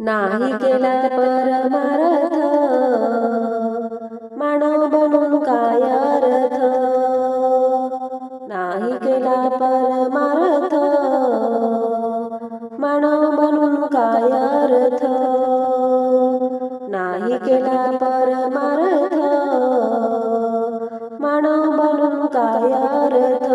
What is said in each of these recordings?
नाही केला परमार्थ मानव बनून काय अर्थ. नाही केला परमार्थ मानव बनून काय अर्थ. नाही केला परमार्थ मानव बनून काय अर्थ.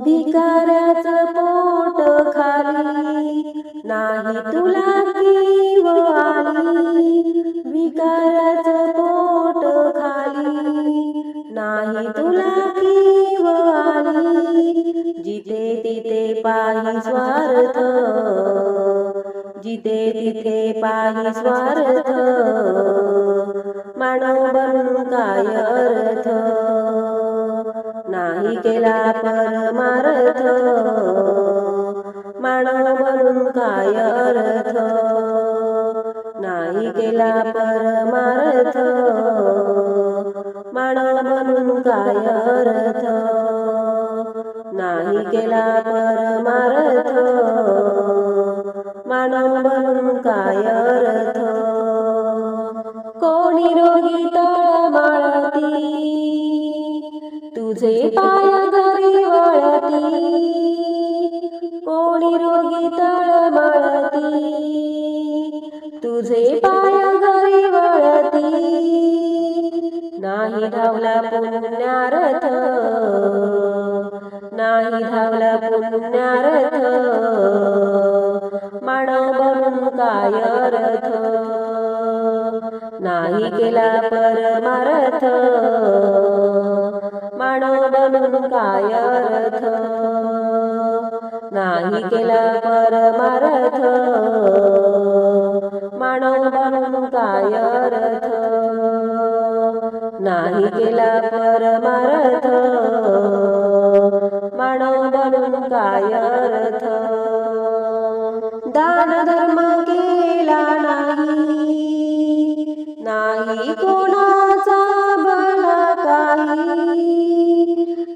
भिकाऱ्याचं पोट खाली नाही तुला कीव आली. भिकाऱ्याचं पोट खाली नाही तुला कीव आली. जिथे तिथे पाही स्वार्थ, जिथे तिथे पाही स्वार्थ मानव बनून काय अर्थ. नाही केला परमार्थ मानव बनून काय अर्थ. नाही केला परमार्थ मानव बनून काय अर्थ. नाही केला परमार्थ मानव बनून काय अर्थ. कोणी रोगी तळमळती तुझे पाय घरी वळती. कोणी रोगी तळमळती तुझे पाय घरी वळती. नाही धावला पुण्यार्थ, नाही धावला पुण्यार्थ मानव बनून काय अर्थ. नाही केला परमार्थ मानव बनून काय अर्थ. नाही केला परमार्थ मानव बनून काय अर्थ. नाही केला परमार्थ मानव बनून काय अर्थ. दान धर्म केला नाही, नाही कोणाचा भला काही.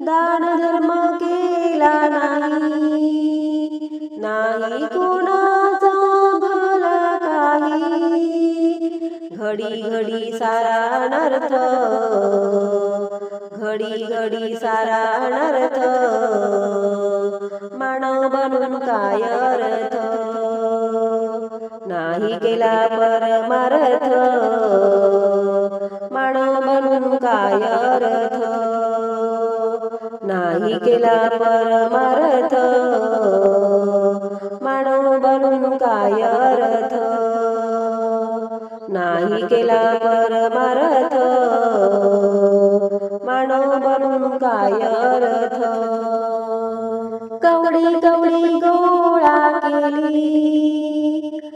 दान धर्म केला नाही, नाही कोणाचा भला काही. घडी घडी सारा अनर्थ, घडी घडी सारा अनर्थ मानव बनून काय अर्थ. नाही केला परमार्थ मानव बनून काय अर्थ. नाही केला परमार्थ मानव बनून काय अर्थ. नाही केला परमार्थ मानव बनून काय अर्थ. कवडी कवडी गोळा केली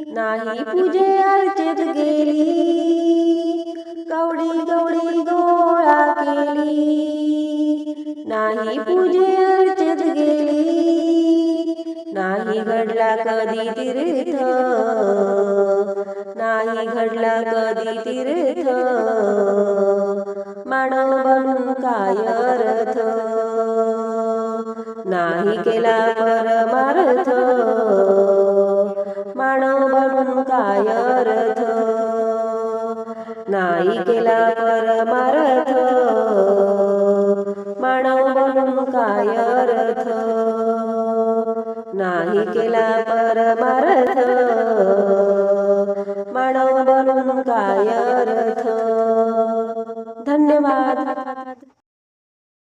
नाही पूजे अर्चेत गेली. कवडी कवडी गोळा केली नाही पूजे अर्चेत गेली. नाही घडला कधी तीर्थ, नाही घडला कधी तीर्थ मानव बनून काय अर्थ. नाही केला परमार्थ मानव बनून काय अर्थ. नाही केला परमार्थ मानव बनून काय अर्थ. नाही केला परमार्थ मानव बनून काय अर्थ. धन्यवाद.